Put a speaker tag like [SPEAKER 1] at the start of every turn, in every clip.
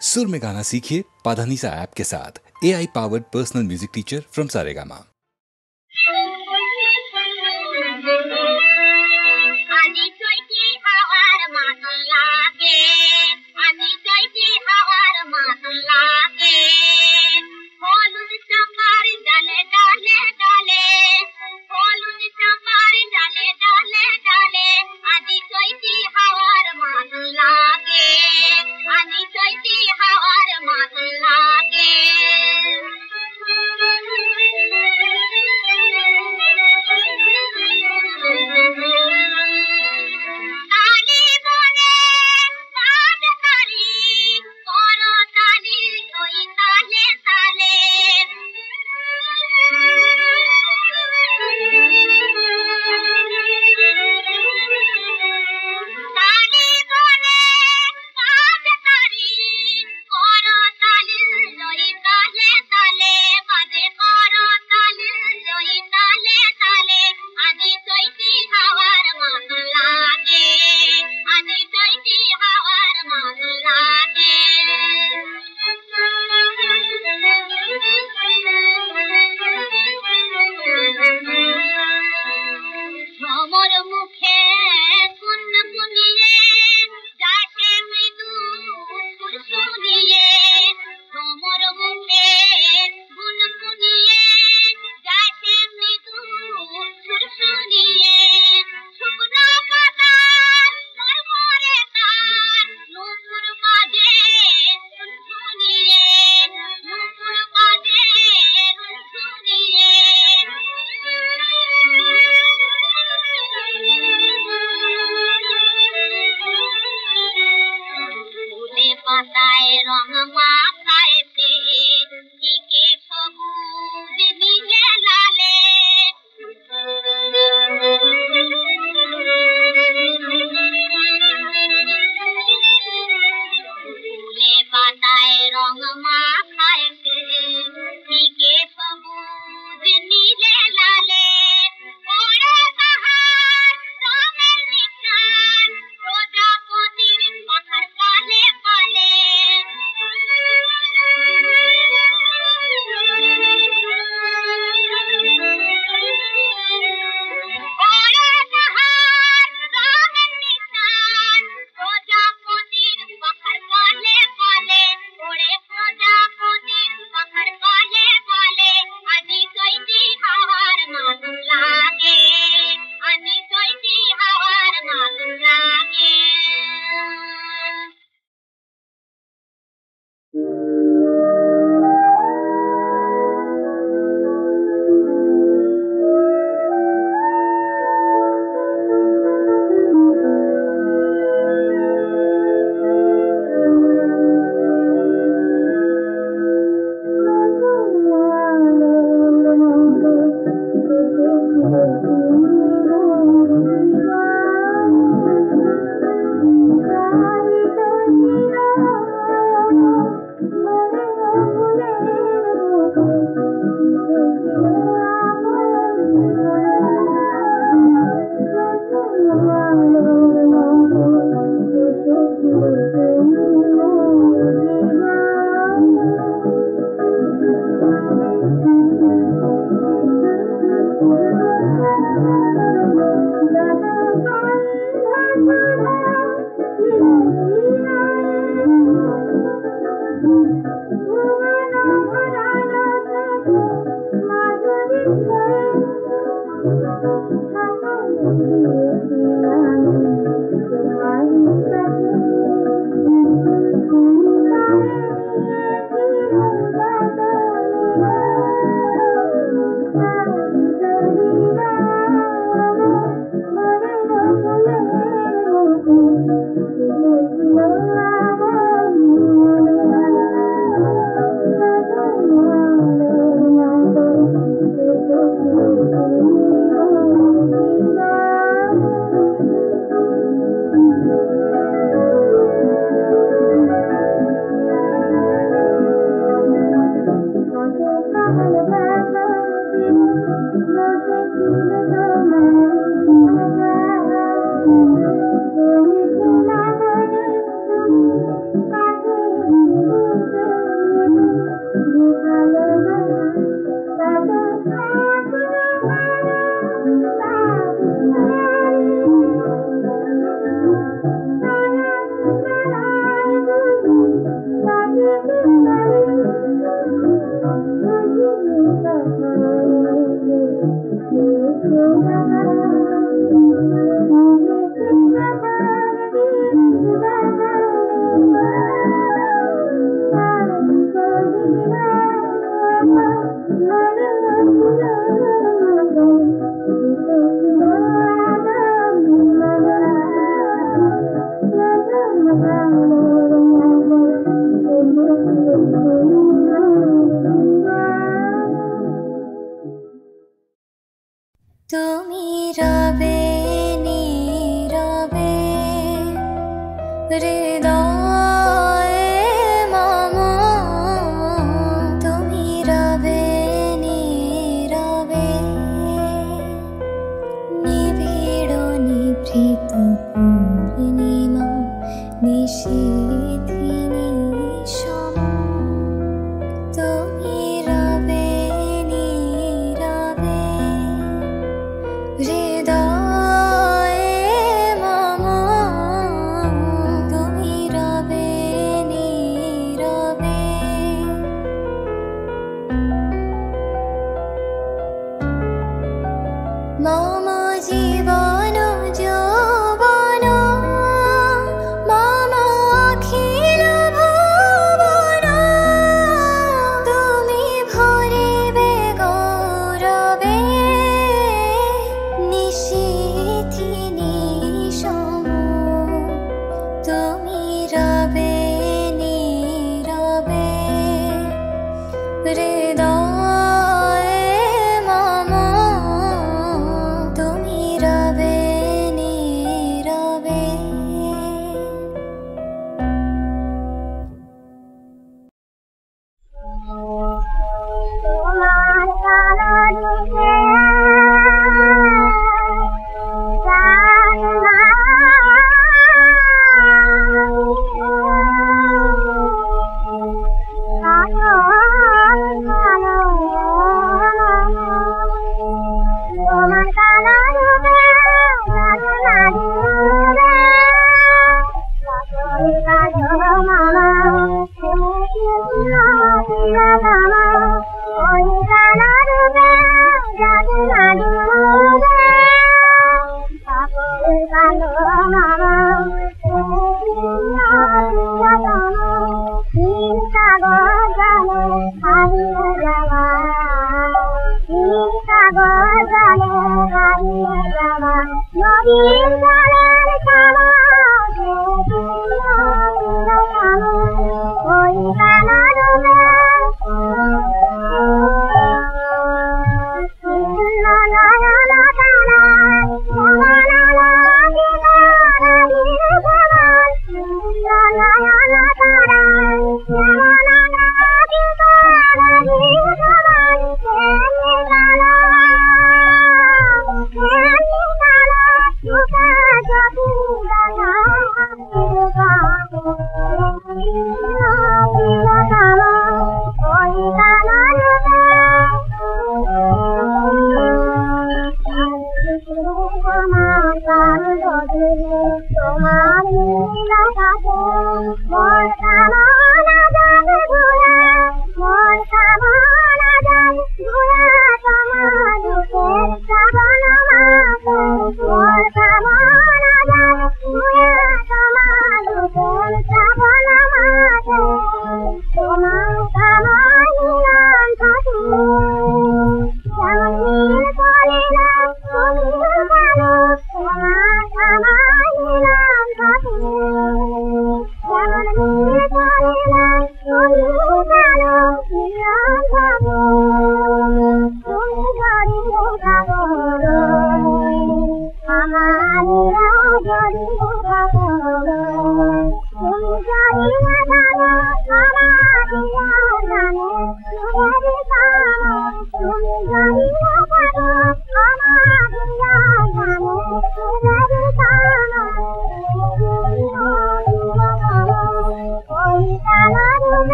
[SPEAKER 1] सुर में गाना सीखिए पाधानीसा ऐप के साथ। AI powered personal music teacher from Saregama.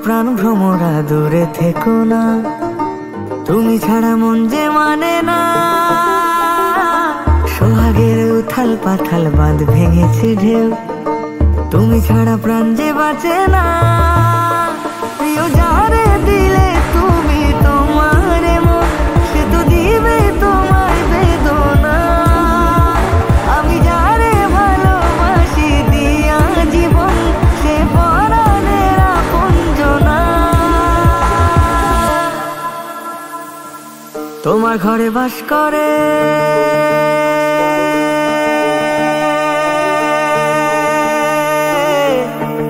[SPEAKER 2] প্রাণ ভ্রমরা দূরে থেকো না, তুমি ছাড়া মন যে মানে না। সোহাগের উথাল পাথাল বাঁধ ভেঙেছে ঢেউ, তুমি ছাড়া প্রাণ যে বাঁচে না। প্রিয় যারে দিলে তুমি তোমার মন, সে তো দিবে তোমায় বেদনা। আমি যারে ভালোবাসি দিয়া জীবন, সে পরাণের আপনজনা। তোমার ঘরে বাস করে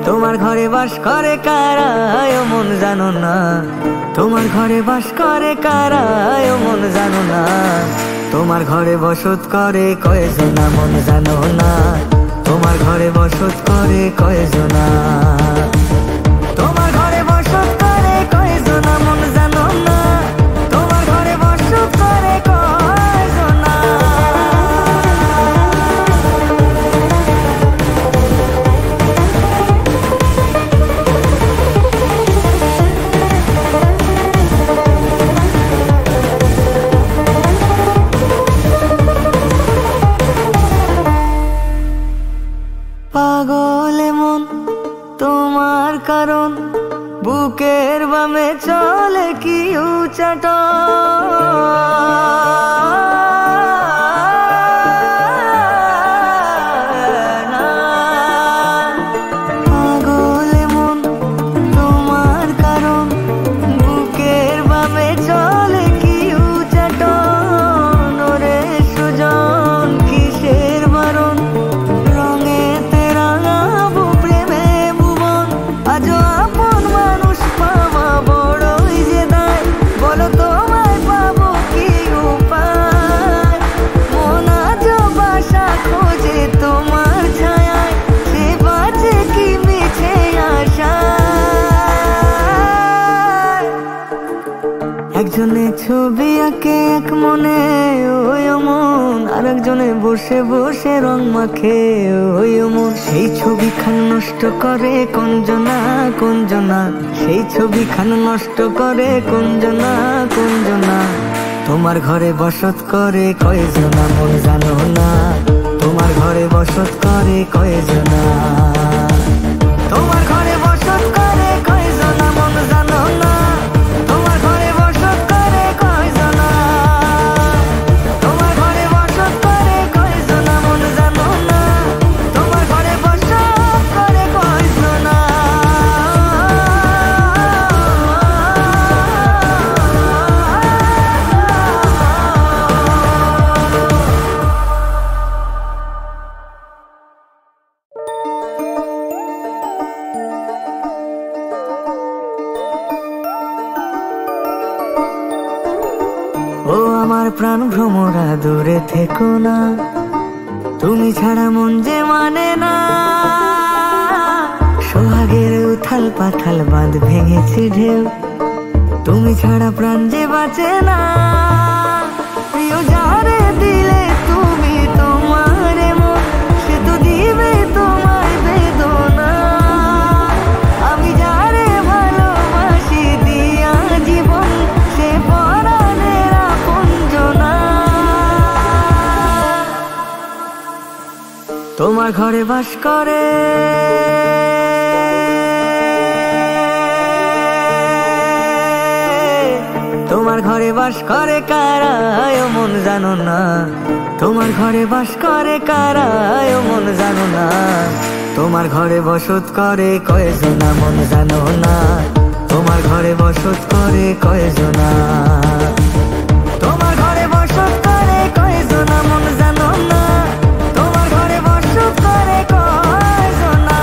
[SPEAKER 2] তোমার ঘরে বাস করে কারা মন জানো না। তোমার ঘরে বাস করে কারা মন জানো না। তোমার ঘরে বসত করে কয়জনা মন জানো না। তোমার ঘরে বসত করে কয়জনা। তোমার ঘরে বসত করে কয়জনা মন জানো না। তোমার ঘরে বসত করে কয়জনা। পাগল মন তোমার কারণ, বুকের বামে চলে কি উচাট। পাগল মন তোমার কারণ, বুকের বামে চলে কি উচাট। নরে সুজন কিসের বারণ, আজও আপন মানুষ পাওয়া বড়ই যে দায়। বলো তোমায় পাবো কি উপায়। মন আজও বাসা খোঁজে তোমার ছায়ায়, সে বাঁচে কি মিছে আশায়। একজনে ছবি আঁকে এক মনে ওই মন, আর একজনে বসে বসে রং মাখে ওই মন। সেই ছবি খান নষ্ট করে কোনজনা কোনজনা। সেই ছবি খান নষ্ট করে কোনজনা কোনজনা। তোমার ঘরে বসত করে কয়জনা মন জানো না। তোমার ঘরে বসত করে কয়জনা? তোমার ঘরে বসত করে কয়জনা মন জানো না? তোমার ঘরে বসত করে কয়জনা? তোমার ঘরে বসত করে কয়জনা মন জানো না? তোমার ঘরে বসত করে কয়জনা? ও আমার প্রাণ ভ্রমরা দূরে থেকো না, তুমি ছাড়া মন যে মানে না। সোহাগের উথাল পাথাল বাঁধ ভেঙেছে ঢেউ, তুমি ছাড়া প্রাণ যে বাঁচে না। প্রিয় যারে দিলে তুমি তোমার মন, সে তো দিবে তোমায় বেদনা। আমি যারে ভালোবাসি দিয়া জীবন, সে পরাণের আপনজনা। তোমার ঘরে বাস করে তোমার ঘরে বাস করে কারা ও মন জানো না? তোমার ঘরে বাস করে কারা ও মন জানো না? তোমার ঘরে বসত করে কয়জনা মন জানো না? তোমার ঘরে বসত করে কয়জনা? তোমার ঘরে বসত করে কয়জনা মন জানো না? তোমার ঘরে বসত করে কয়জনা?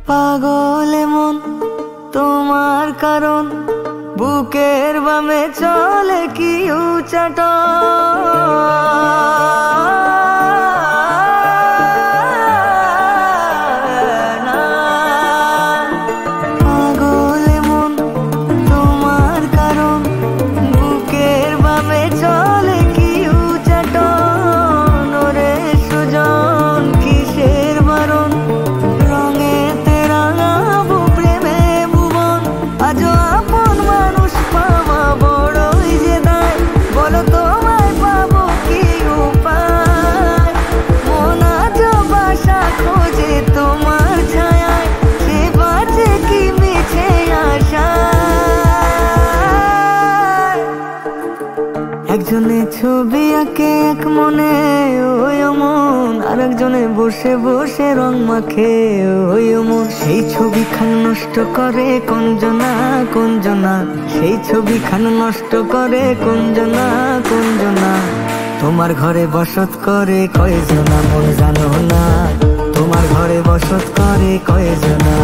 [SPEAKER 2] পাগল মন তোমার কারণ, বুকের বামে চলে কি উচাট। পাগল মন তোমার কারণ, বুকের বামে চলে কি উচাট। ওরে সুজন কিসের বারণ, রঙে তেরাঙাবো প্রেমে ভুবন। আজও আপন মানুষ পাওয়া বড়ই যে দায়, বলো তোমায় পাবো কি উপায়? মন আজও বাসা খোঁজে তোমার ছায়ায়, সে বাঁচে কি মিছে আশায়। একজনে ছবি আঁকে এক মনে ওই মন, আরেকজনে বসে বসে রং মাখে ওই মন। সেই ছবি খান নষ্ট করে কোনজনা কোনজনা, সেই ছবি খান নষ্ট করে কোনজনা কোনজনা। তোমার ঘরে বসত করে কয়জনা মন জানো না? তোমার ঘরে বসত করে কয়জনা?